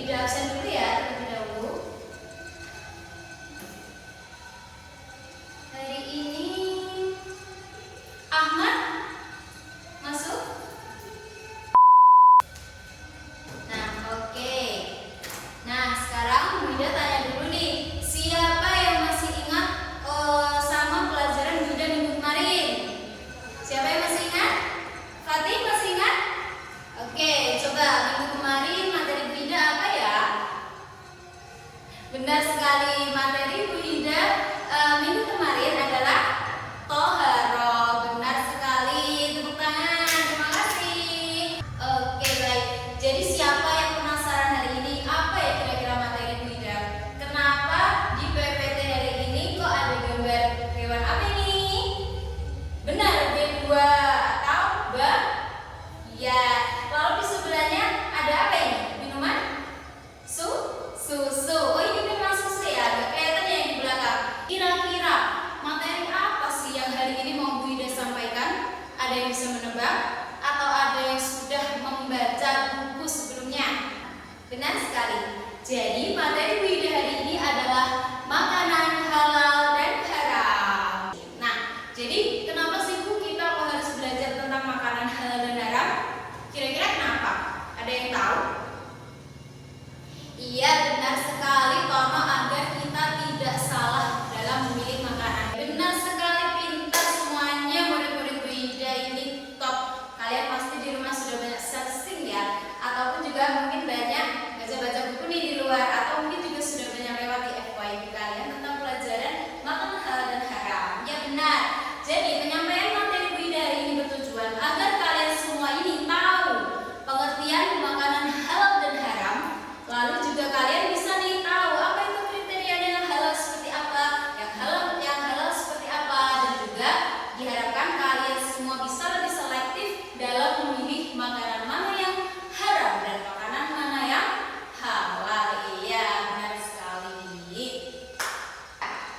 Wida absen dulu ya terlebih dahulu. Hari ini Ahmad masuk. Nah, oke. Nah, sekarang Wida tanya dulu nih, siapa yang masih ingat sama pelajaran Wida minggu kemarin? Siapa yang masih ingat? Fatih masih ingat? Oke, coba minggu kemarin materi Wida apa ya? Benar sekali, materi Wida minggu kemarin adalah Toharo. Benar sekali, tepuk tangan, terima kasih. Oke, baik. Jadi siapa yang penasaran hari ini apa ya kira-kira materi Wida? Kenapa di PPT hari ini kok ada gambar hewan apa ini? Benar, B2 atau ba? Ya. Lalu di sebelahnya ada apa ini? Minuman? Susu. Oh, ini memang susu ya, gak kelihatan ya di belakang. Kira-kira materi apa sih yang hari ini mau Bu Ida sampaikan? Ada yang bisa menebak? Atau ada yang sudah membaca buku sebelumnya? Benar sekali. Jadi materi Bu Ida hari ini adalah makanan halal dan haram. Nah, jadi kenapa sih Bu kita kok harus belajar tentang makanan halal dan haram? Kira-kira kenapa? Ada yang tahu? Iya, benar sekali Tono, agar kita tidak salah dalam memilih makanan. Benar sekali, pintar semuanya murid-murid Bu Ida ini top. Kalian pasti di rumah sudah banyak searching ya, ataupun juga mungkin banyak baca-baca buku nih di luar, atau mungkin juga sudah banyak lewat di FYP kalian tentang pelajaran makanan halal dan haram. Ya benar. Jadi penyampaian materi Bu Ida hari ini bertujuan agar kalian semua ini tahu pengertian makanan halal dan haram. Lalu juga kalian bisa nih tahu apa itu kriterianya yang halal seperti apa, yang halal seperti apa, dan juga diharapkan kalian semua bisa lebih selektif dalam memilih makanan mana yang haram dan makanan mana yang halal. Iya, benar sekali.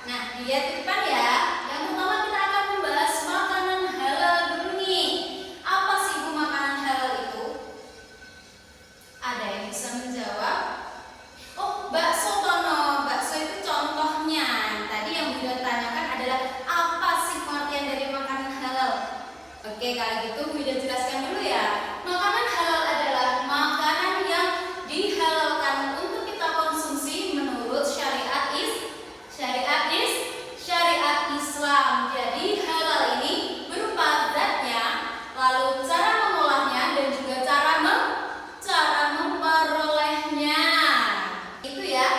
Nah, dilihat di depan ya. Yang pertama kita akan membahas makanan halal dulu nih. Apa sih Bu makanan halal itu? Ada yang bisa menjawab? Oh, bakso Tono. Bakso itu contohnya. Tadi yang Wida tanyakan adalah apa sih pengertian dari makanan halal? Oke, kalau gitu Wida jelaskan dulu ya. Makanan halal adalah makanan yang dihalalkan untuk kita konsumsi menurut syariat Islam. Jadi halal ini berupa zatnya, lalu cara mengolahnya, dan juga cara memperolehnya. Itu ya.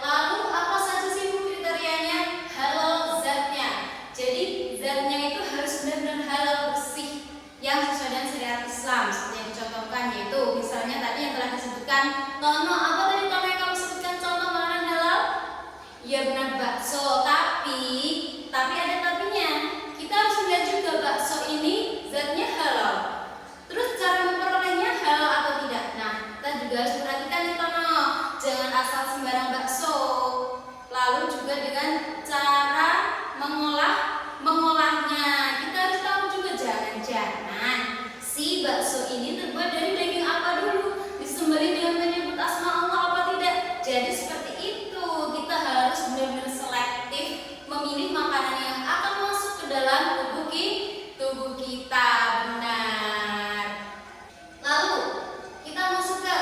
Lalu apa saja sih Bu kriterianya halal zatnya? Jadi zatnya itu harus benar-benar halal, bersih, yang sesuai dengan syariat Islam seperti yang dicontohkan, yaitu misalnya tadi yang telah disebutkan Tono. Apa tadi Tono yang kamu sebutkan contoh makanan halal? Ya benar, bakso. Tapi ada tapinya. Kita harus melihat juga bakso ini zatnya halal. Terus cara memperolehnya halal atau tidak? Nah, kita juga harus perhatikan nih Tono. Jangan asal sembarang bakso. Lalu juga dengan cara mengolahnya. Kita harus tahu juga, jangan-jangan si bakso ini terbuat dari daging apa dulu, disembelih dengan menyebut asma Allah apa tidak. Jadi seperti itu, kita harus benar-benar selektif memilih makanan yang akan masuk ke dalam tubuh kita. Benar. Lalu kita masuk ke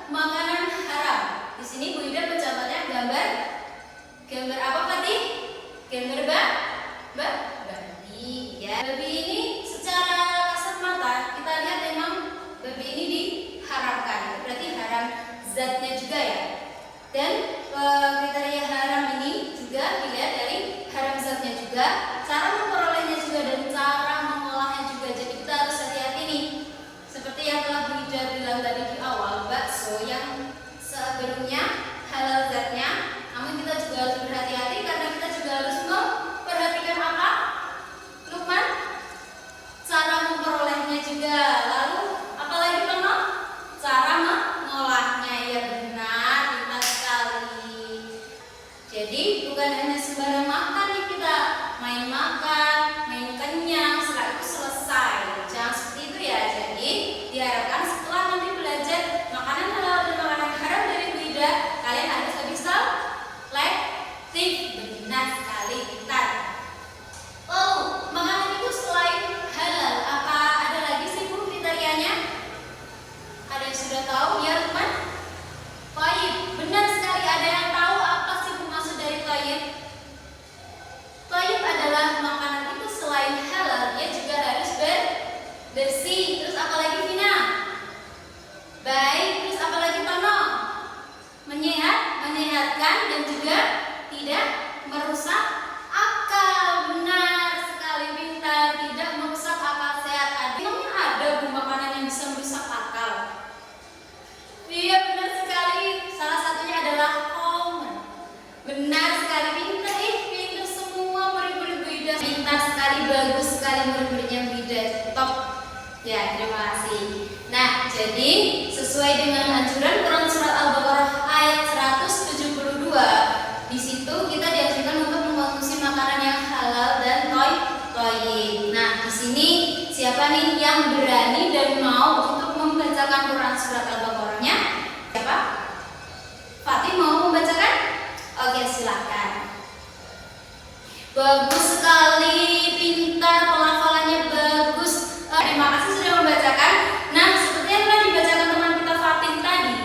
makanan haram. Di sini Bu Ida mencatatnya gambar apa tadi? Gambar babi ya. Babi ini secara kasat mata kita lihat memang babi ini diharamkan. Berarti haram zatnya juga ya. Dan kriteria haram ini juga dilihat dari haram zatnya juga, cara memperolehnya juga, dan cara mengolahnya juga. Jadi kita harus hati-hati nih. Seperti yang telah Bu Ida bilang tadi di awal, bakso yang sebelumnya halal zatnya, namun kita juga harus berhati-hati karena kita juga harus memperhatikan apa? Lukman? Cara memperolehnya juga. Lalu apalagi Tono? Cara mengolahnya. Ya benar, pintar sekali. menyehatkan dan juga tidak merusak akal. Benar sekali Pintar, tidak merusak akal sehat. Memang ada makanan yang bisa merusak akal? Iya benar sekali, salah satunya adalah almond. Benar sekali Pintar, pintar semua murid-murid Bu Ida. Pintar sekali, bagus sekali murid-muridnya Bu Ida. Top. Ya, terima kasih. Nah, jadi sesuai dengan anjuran Quran surat Al-Baqarah ayat 172, di situ kita dianjurkan untuk mengkonsumsi makanan yang halal dan thayyib. Nah, di sini siapa nih yang berani dan mau untuk membacakan Quran surat Al-Baqarahnya? Siapa? Fatih mau membacakan? Oke, silakan. Bagus sekali, pintar, pelafalannya bagus. Terima kasih sudah membacakan. Nah, seperti yang telah dibacakan teman kita Fatih tadi,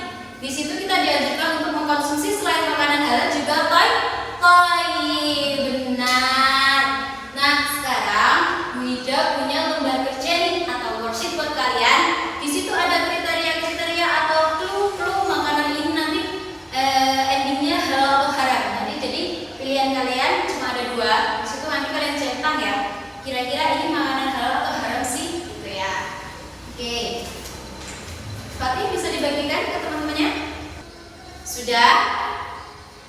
di situ kita dianjurkan untuk mengkonsumsi selain makanan halal juga thayyib. Benar. Nah, sekarang Bu Ida punya lembar kerja nih atau worksheet buat kalian. Di situ ada kriteria-kriteria atau clue-clue makanan ini nanti endingnya halal atau haram. Nanti jadi pilihan kalian cuma ada 2. Di situ nanti kalian centang ya. Kira-kira ini makanan halal atau haram sih? Gitu ya. Oke. Fatih bisa dibagikan ke teman-temannya? Sudah?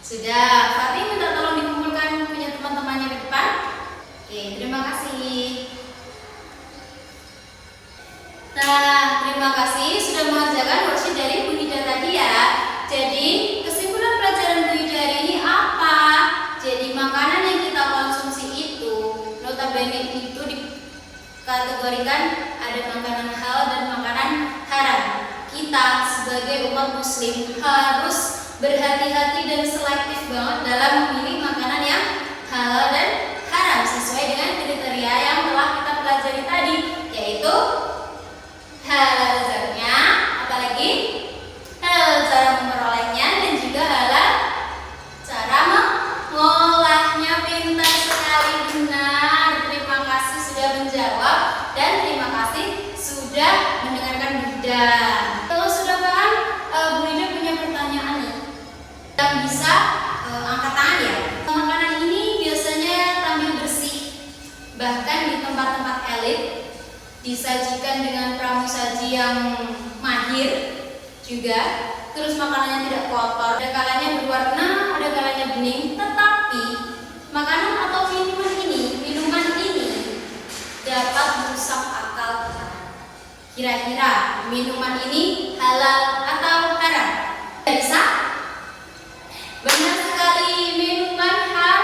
Sudah. Fatih minta tolong dikumpulkan punya teman-temannya ke depan. Oke, terima kasih. Nah, terima kasih sudah mengerjakan worksheet dari Bu Ida tadi ya. Jadi, kesimpulan pelajaran Bu Ida hari ini apa? Jadi, makanan yang kita konsumsi itu notabene itu dikategorikan ada makanan halal dan makanan haram. Kita sebagai umat muslim harus berhati-hati dan selektif banget dalam memilih makanan yang halal dan haram sesuai dengan kriteria yang telah kita pelajari tadi, yaitu halal zatnya, apalagi halal cara memperolehnya, dan juga halal cara mengolahnya. Pintar sekali, benar. Terima kasih sudah menjawab dan terima kasih sudah mendengarkan Bu Ida. Kalau sudah paham, Bu Ida punya pertanyaan nih. Yang bisa angkat tangan ya. Makanan ini biasanya tampil bersih, bahkan di tempat-tempat elit disajikan dengan pramusaji yang mahir juga. Terus makanannya tidak kotor, ada kalanya berwarna, ada kalanya bening. Tetapi makanan atau minuman ini dapat merusak akal kita. Kira-kira minuman ini halal atau haram? Bisa? Benar sekali, minuman haram.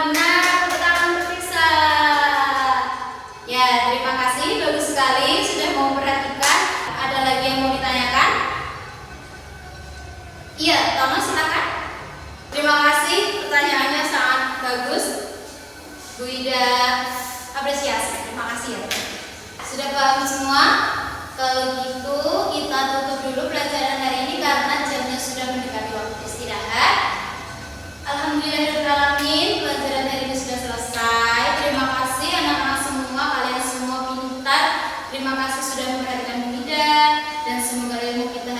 Benar, tepuk tangan terpisah. Ya, terima kasih, bagus sekali sudah mau memperhatikan. Ada lagi yang mau ditanyakan? Iya, Tono silakan. Terima kasih, pertanyaannya sangat bagus. Bu Ida apresiasi. Terima kasih ya. Sudah paham semua? Kalau gitu kita tutup dulu pelajaran hari ini karena jamnya sudah mendekati waktu istirahat. Alhamdulillahirrahmanirrahim, pelajaran hari ini sudah selesai. Terima kasih anak-anak semua, kalian semua pintar. Terima kasih sudah memperhatikan Bu Ida dan semoga ilmu kita